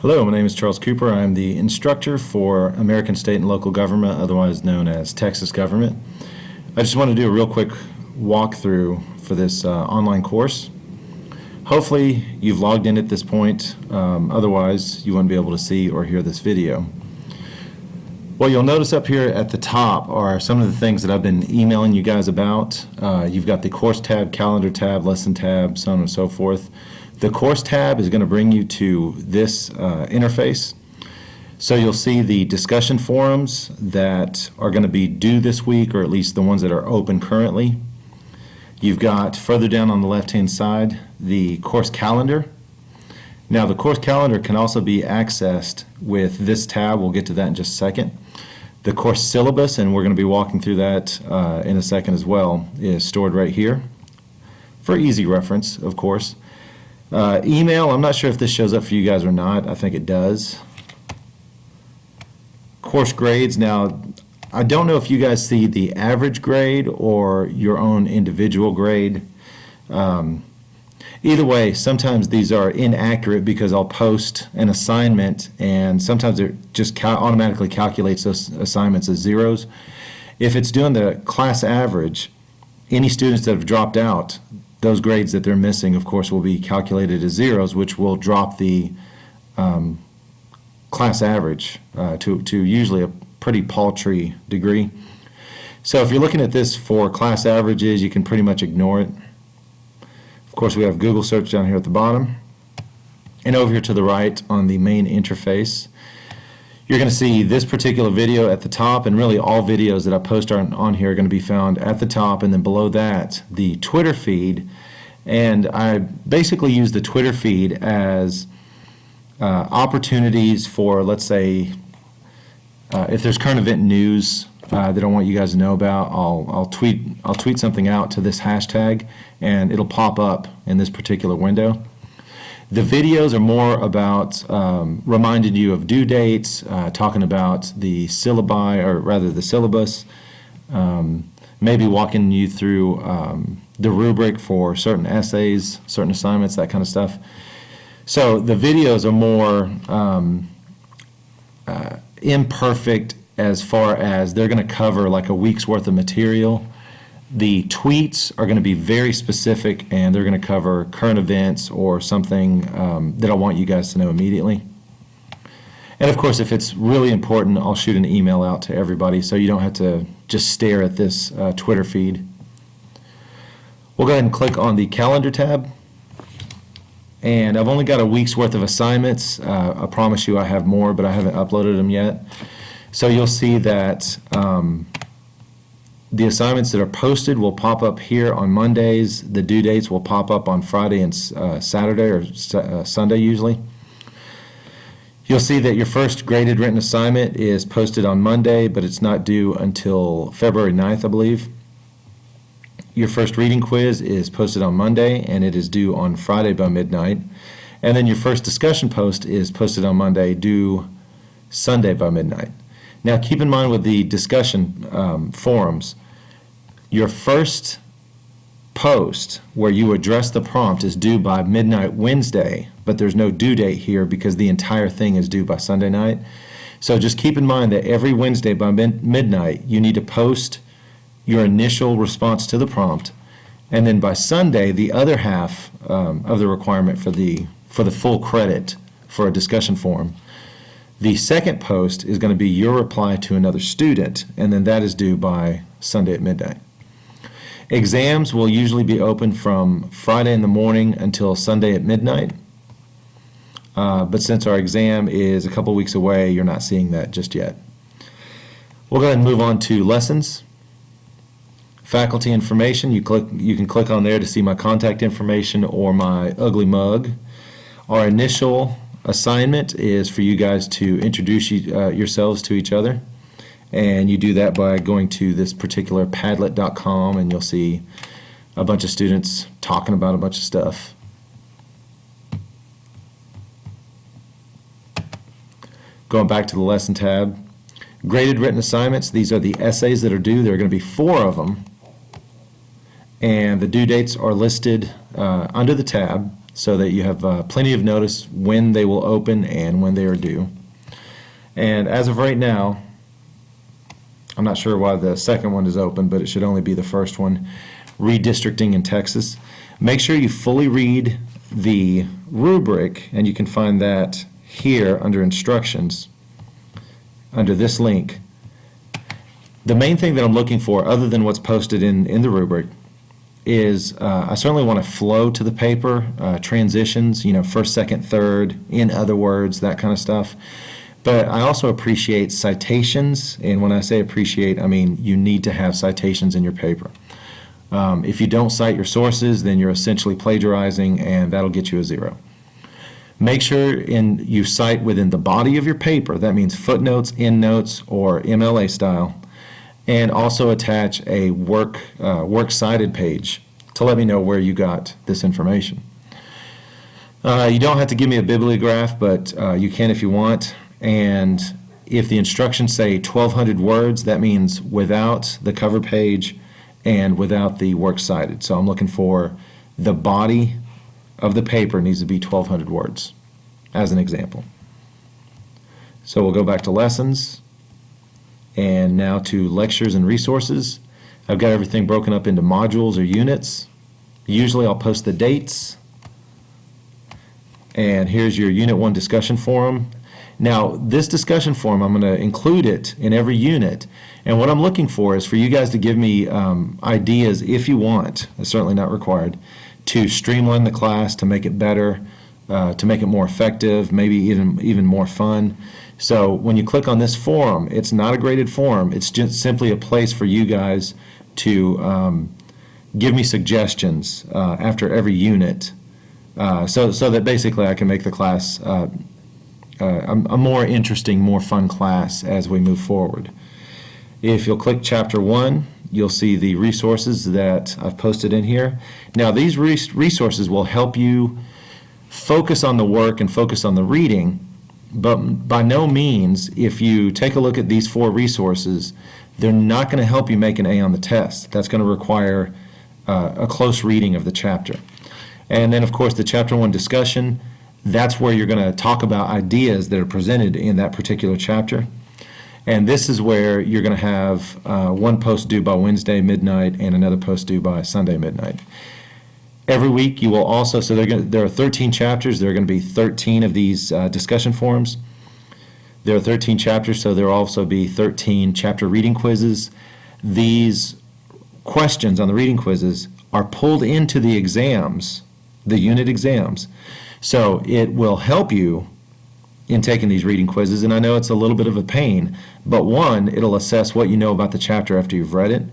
Hello, my name is Charles Cooper. I'm the instructor for American State and Local Government, otherwise known as Texas Government. I just want to do a real quick walkthrough for this online course. Hopefully you've logged in at this point, otherwise you won't be able to see or hear this video. What you'll notice up here at the top are some of the things that I've been emailing you guys about. You've got the course tab, calendar tab, lesson tab, so on and so forth. The course tab is going to bring you to this interface. So you'll see the discussion forums that are going to be due this week, or at least the ones that are open currently. You've got further down on the left-hand side the course calendar. Now the course calendar can also be accessed with this tab. We'll get to that in just a second. The course syllabus, and we're going to be walking through that in a second as well, is stored right here for easy reference, of course. Email, I'm not sure if this shows up for you guys or not. I think it does. Course grades, now I don't know if you guys see the average grade or your own individual grade. Either way, sometimes these are inaccurate because I'll post an assignment and sometimes it just automatically calculates those assignments as zeros. If it's doing the class average, any students that have dropped out, those grades that they're missing, of course, will be calculated as zeros, which will drop the class average to usually a pretty paltry degree. So if you're looking at this for class averages, you can pretty much ignore it. Of course, we have Google search down here at the bottom. And over here to the right on the main interface, you're going to see this particular video at the top, and really all videos that I post on here are going to be found at the top, and then below that the Twitter feed. And I basically use the Twitter feed as opportunities for, let's say, if there's current event news that I want you guys to know about, I'll tweet something out to this hashtag, and it'll pop up in this particular window. The videos are more about reminding you of due dates, talking about the syllabi, or rather the syllabus, maybe walking you through the rubric for certain essays, certain assignments, that kind of stuff. So the videos are more imperfect as far as they're going to cover like a week's worth of material. The tweets are going to be very specific, and they're going to cover current events or something that I want you guys to know immediately. And of course, if it's really important, I'll shoot an email out to everybody so you don't have to just stare at this Twitter feed. We'll go ahead and click on the calendar tab. And I've only got a week's worth of assignments. I promise you I have more, but I haven't uploaded them yet. So you'll see that the assignments that are posted will pop up here on Mondays. The due dates will pop up on Friday and Saturday, or Sunday usually. You'll see that your first graded written assignment is posted on Monday, but it's not due until February 9th, I believe. Your first reading quiz is posted on Monday, and it is due on Friday by midnight. And then your first discussion post is posted on Monday, due Sunday by midnight. Now keep in mind with the discussion forums, your first post where you address the prompt is due by midnight Wednesday, but there's no due date here because the entire thing is due by Sunday night. So just keep in mind that every Wednesday by midnight you need to post your initial response to the prompt, and then by Sunday the other half of the requirement for the full credit for a discussion forum. The second post is going to be your reply to another student, and then that is due by Sunday at midnight. Exams will usually be open from Friday in the morning until Sunday at midnight, but since our exam is a couple weeks away, you're not seeing that just yet. We'll go ahead and move on to lessons. Faculty information, you can click on there to see my contact information or my ugly mug. Our initial assignment is for you guys to introduce yourselves to each other, and you do that by going to this particular Padlet.com, and you'll see a bunch of students talking about a bunch of stuff. Going back to the lesson tab, graded written assignments, these are the essays that are due. There are going to be 4 of them, and the due dates are listed under the tab. so that you have plenty of notice when they will open and when they are due. And as of right now, I'm not sure why the second one is open, but it should only be the first one, Redistricting in Texas. Make sure you fully read the rubric, and you can find that here under Instructions, under this link. The main thing that I'm looking for, other than what's posted in the rubric, is I certainly want to flow to the paper, transitions, first, second, third, in other words, that kind of stuff. But I also appreciate citations, and when I say appreciate, I mean you need to have citations in your paper. If you don't cite your sources, then you're essentially plagiarizing, and that'll get you a 0. Make sure you cite within the body of your paper. That means footnotes, endnotes, or MLA style, and also attach a works cited page to let me know where you got this information. You don't have to give me a bibliograph, but you can if you want. And if the instructions say 1,200 words, that means without the cover page and without the works cited. So I'm looking for the body of the paper needs to be 1,200 words, as an example. So we'll go back to lessons, and now to lectures and resources. I've got everything broken up into modules or units. Usually I'll post the dates. And here's your Unit 1 discussion forum. Now, this discussion forum, I'm going to include it in every unit. And what I'm looking for is for you guys to give me ideas, if you want, it's certainly not required, to streamline the class, to make it better, to make it more effective, maybe even more fun. So when you click on this forum, it's not a graded forum. It's just simply a place for you guys to give me suggestions after every unit, so that basically I can make the class a more interesting, more fun class as we move forward. If you'll click Chapter 1, you'll see the resources that I've posted in here. Now, these resources will help you focus on the work and focus on the reading, but by no means, if you take a look at these 4 resources, they're not going to help you make an A on the test. That's going to require a close reading of the chapter. And then, of course, the Chapter 1 discussion, that's where you're going to talk about ideas that are presented in that particular chapter. And this is where you're going to have one post due by Wednesday midnight and another post due by Sunday midnight. Every week you will also, so there are 13 chapters. There are going to be 13 of these discussion forums. There are 13 chapters, so there will also be 13 chapter reading quizzes. These questions on the reading quizzes are pulled into the exams, the unit exams. So it will help you in taking these reading quizzes, and I know it's a little bit of a pain, but 1, it'll assess what you know about the chapter after you've read it,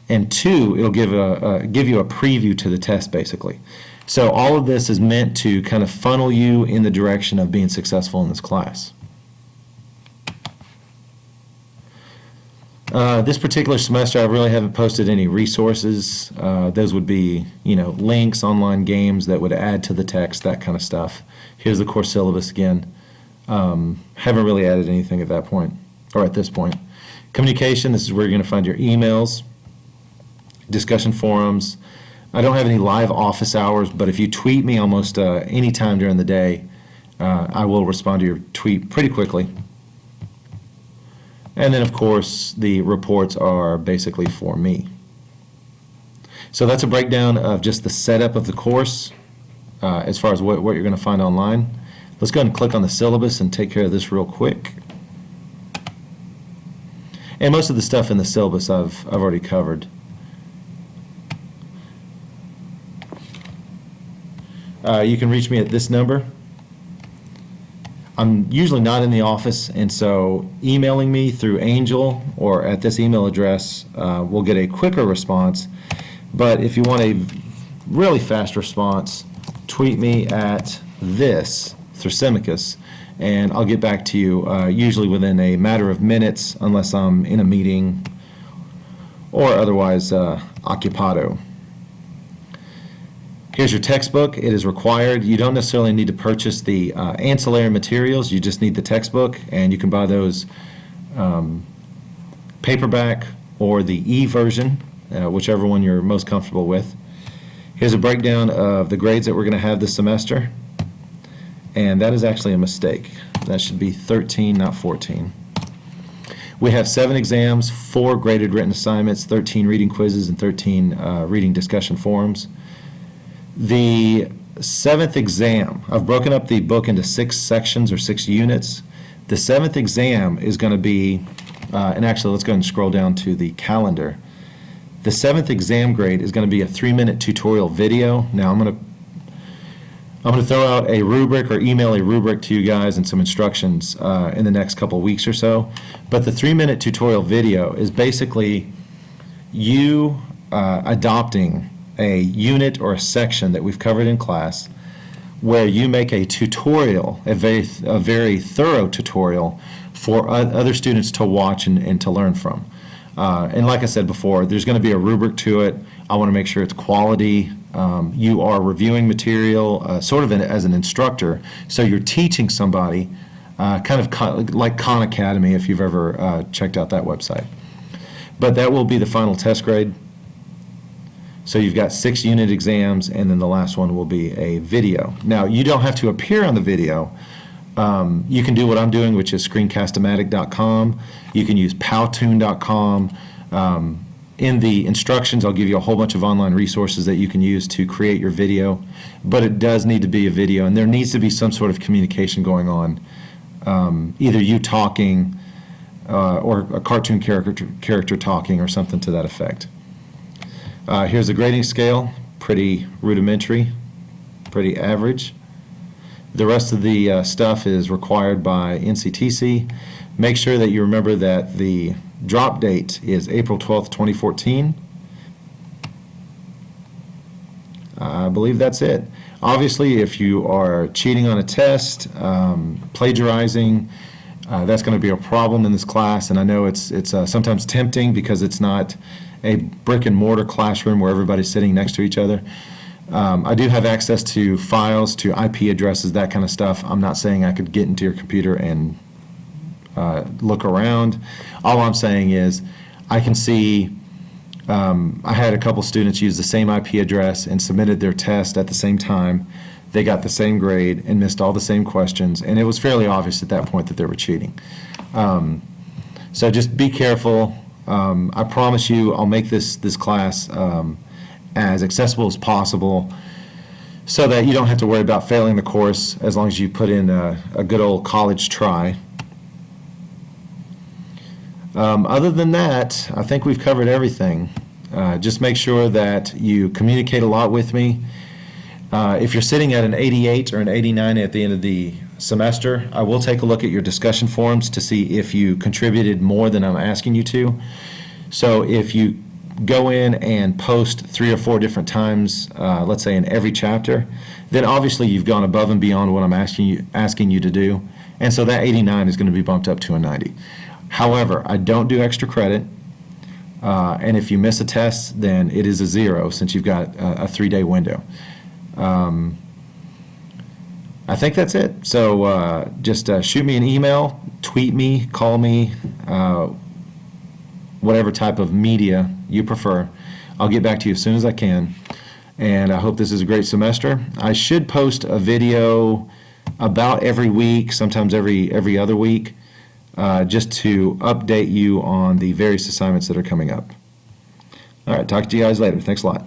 and 2, it'll give you a preview to the test, basically. So all of this is meant to kind of funnel you in the direction of being successful in this class. This particular semester, I really haven't posted any resources. Those would be, links, online games that would add to the text, that kind of stuff. Here's the course syllabus again. Haven't really added anything at that point, or at this point. Communication, this is where you're going to find your emails, discussion forums. I don't have any live office hours, but if you tweet me almost any time during the day, I will respond to your tweet pretty quickly. And then, of course, the reports are basically for me. So that's a breakdown of just the setup of the course as far as what you're going to find online. Let's go ahead and click on the syllabus and take care of this real quick. And most of the stuff in the syllabus I've already covered. You can reach me at this number. I'm usually not in the office, and so emailing me through Angel or at this email address will get a quicker response. But if you want a really fast response, tweet me at this Thrasymachus, and I'll get back to you usually within a matter of minutes, unless I'm in a meeting or otherwise occupado. Here's your textbook. It is required. You don't necessarily need to purchase the ancillary materials. You just need the textbook, and you can buy those paperback or the e-version, whichever one you're most comfortable with. Here's a breakdown of the grades that we're going to have this semester, and that is actually a mistake. That should be 13, not 14. We have 7 exams, 4 graded written assignments, 13 reading quizzes, and 13 reading discussion forums. The 7th exam, I've broken up the book into 6 sections or 6 units. The 7th exam is going to be, and actually let's go ahead and scroll down to the calendar. The 7th exam grade is going to be a 3-minute tutorial video. Now I'm going to throw out a rubric or email a rubric to you guys and some instructions in the next couple weeks or so. But the 3-minute tutorial video is basically you adopting a unit or a section that we've covered in class where you make a tutorial, a very thorough tutorial for other students to watch and to learn from. And like I said before, there's going to be a rubric to it. I want to make sure it's quality. You are reviewing material sort of as an instructor, so you're teaching somebody, kind of like Khan Academy if you've ever checked out that website. But that will be the final test grade. So you've got 6 unit exams, and then the last one will be a video. Now, you don't have to appear on the video. You can do what I'm doing, which is screencast-o-matic.com. You can use powtoon.com. In the instructions, I'll give you a whole bunch of online resources that you can use to create your video, but it does need to be a video, and there needs to be some sort of communication going on, either you talking or a cartoon character talking or something to that effect. Here's a grading scale, pretty rudimentary, pretty average. The rest of the stuff is required by NCTC. Make sure that you remember that the drop date is April 12th, 2014. I believe that's it. Obviously, if you are cheating on a test, plagiarizing, that's going to be a problem in this class, and I know it's sometimes tempting because it's not a brick and mortar classroom where everybody's sitting next to each other. I do have access to files, to IP addresses, that kind of stuff. I'm not saying I could get into your computer and look around. All I'm saying is I can see, I had a couple students use the same IP address and submitted their test at the same time. They got the same grade and missed all the same questions, and it was fairly obvious at that point that they were cheating. So just be careful. I promise you I'll make this class as accessible as possible so that you don't have to worry about failing the course as long as you put in a good old college try. Other than that, I think we've covered everything. Just make sure that you communicate a lot with me. If you're sitting at an 88 or an 89 at the end of the semester, I will take a look at your discussion forums to see if you contributed more than I'm asking you to. So if you go in and post 3 or 4 different times, let's say in every chapter, then obviously you've gone above and beyond what I'm asking you to do, and so that 89 is going to be bumped up to a 90. However, I don't do extra credit, and if you miss a test, then it is a 0 since you've got a 3-day window. I think that's it. So just shoot me an email, tweet me, call me, whatever type of media you prefer. I'll get back to you as soon as I can. And I hope this is a great semester. I should post a video about every week, sometimes every other week, just to update you on the various assignments that are coming up. All right, talk to you guys later. Thanks a lot.